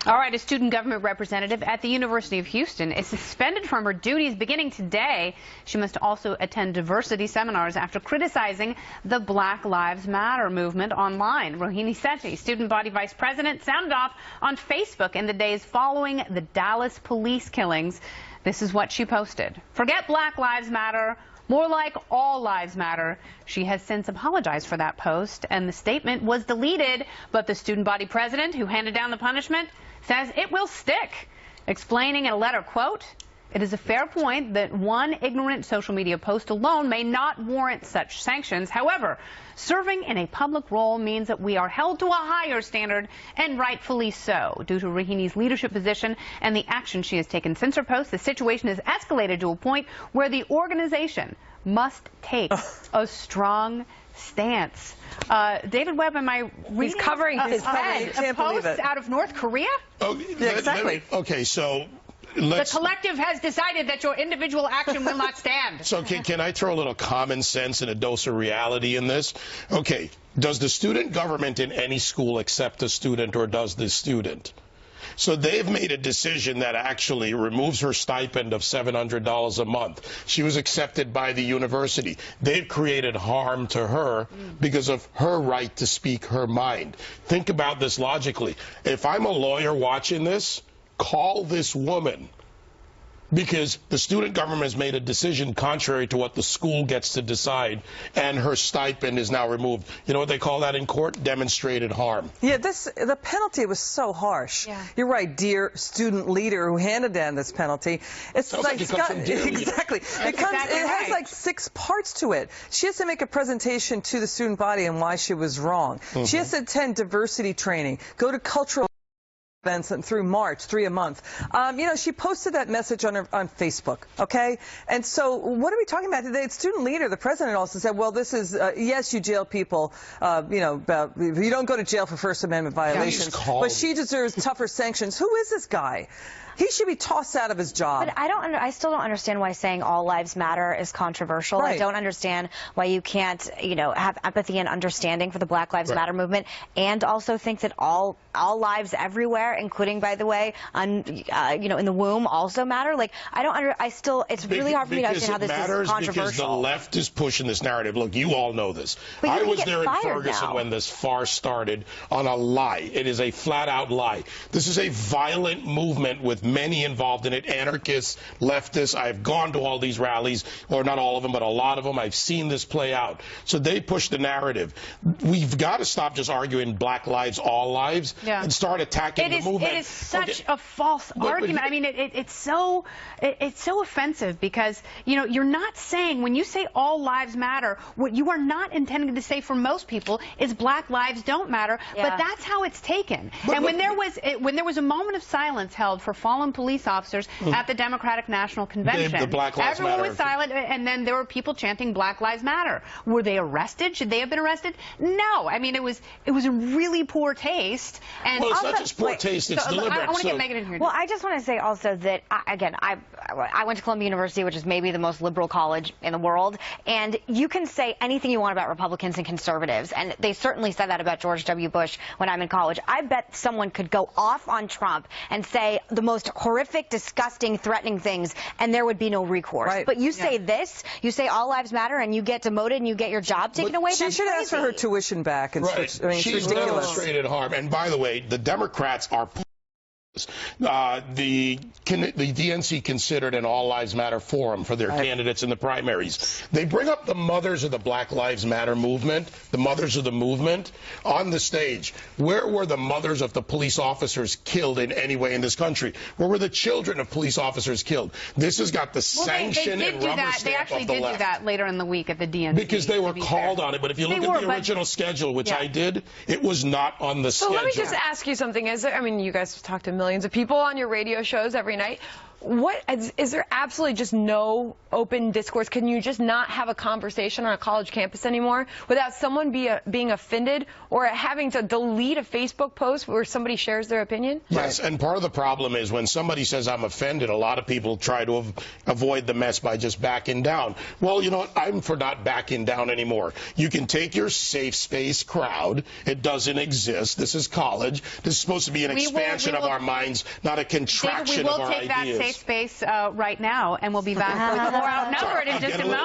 All right, a student government representative at the University of Houston is suspended from her duties beginning today. She must also attend diversity seminars after criticizing the Black Lives Matter movement online. Rohini Sethi, student body vice president, sounded off on Facebook in the days following the Dallas police killings. This is what she posted. "Forget Black Lives Matter. More like all lives matter." She has since apologized for that post, and the statement was deleted. But the student body president, who handed down the punishment, says it will stick, explaining in a letter, quote, "It is a fair point that one ignorant social media post alone may not warrant such sanctions. However, serving in a public role means that we are held to a higher standard, and rightfully so. Due to Rohini's leadership position and the action she has taken since her post, the situation has escalated to a point where the organization must take a strong stance." David Webb, am I reading? He's covering his head. A post out of North Korea? Oh, yeah, exactly. Okay, so the collective has decided that your individual action will not stand. So can I throw a little common sense and a dose of reality in this? Okay, does the student government in any school accept a student, or does the student? So they've made a decision that actually removes her stipend of $700 a month. She was accepted by the university. They've created harm to her because of her right to speak her mind. Think about this logically. If I'm a lawyer watching this, call this woman, because the student government has made a decision contrary to what the school gets to decide, and her stipend is now removed. You know what they call that in court? Demonstrated harm. Yeah, the penalty was so harsh. Yeah. You're right, dear student leader who handed down this penalty. It's like it comes from dear exactly. It has like 6 parts to it. She has to make a presentation to the student body on why she was wrong. She has to attend diversity training, go to cultural events through March, 3 a month. You know, she posted that message on Facebook, okay? And so what are we talking about today? It's student leader. The president also said, well, this is, yes, you jail people, you know, you don't go to jail for First Amendment violations, but she deserves tougher sanctions. Who is this guy? He should be tossed out of his job. But I still don't understand why saying all lives matter is controversial. Right. I don't understand why you can't, you know, have empathy and understanding for the Black Lives Matter movement, and also think that all lives everywhere, including, by the way, you know, in the womb, also matter. Like, it's really hard for me to understand how this is controversial. Because the left is pushing this narrative. Look, you all know this. I was there in Ferguson when this farce started on a lie. It is a flat-out lie. This is a violent movement with many involved in it, anarchists, leftists. I've gone to all these rallies, or not all of them, but a lot of them. I've seen this play out. So they push the narrative. We've got to stop just arguing black lives, all lives, and start attacking the movement. It is such a false argument. I mean, it's so offensive, because, you know, you're not saying, when you say all lives matter, what you are not intending to say for most people is black lives don't matter. But that's how it's taken. And when there was a moment of silence held for fallen police officers at the Democratic National Convention, the Black Lives everyone Matter. was silent, and then there were people chanting Black Lives Matter. Were they arrested? Should they have been arrested? No. I mean, it was a really poor taste. And well, it's also, not just poor taste, it's deliberate. I want to get Megan in here. Well, I just want to say also that, again, I went to Columbia University, which is maybe the most liberal college in the world, and you can say anything you want about Republicans and conservatives, and they certainly said that about George W. Bush when I'm in college. I bet someone could go off on Trump and say the most horrific, disgusting, threatening things, and there would be no recourse. Right. But you say this, you say all lives matter, and you get demoted and you get your job taken away. She should ask for her tuition back. And switch. I mean, she's demonstrated harm. And by the way, the Democrats are the DNC considered an All Lives Matter forum for their candidates in the primaries. They bring up the mothers of the Black Lives Matter movement, the mothers of the movement, on the stage. Where were the mothers of the police officers killed in any way in this country? Where were the children of police officers killed? This has got the sanction and rubber stamp of the left. They actually did do that later in the week at the DNC. Because they were called on it. But if you look at the original schedule, which I did, it was not on the schedule. So let me just ask you something. I mean, you guys talk to millions of people on your radio shows every night. Is there absolutely just no open discourse? Can you just not have a conversation on a college campus anymore without someone being offended or having to delete a Facebook post where somebody shares their opinion? Yes, and part of the problem is when somebody says I'm offended, a lot of people try to avoid the mess by just backing down. Well, you know what? I'm for not backing down anymore. You can take your safe space crowd. It doesn't exist. This is college. This is supposed to be an expansion of our minds, not a contraction of our ideas. We will take that safe space right now, and we'll be back with more Outnumbered in just a moment.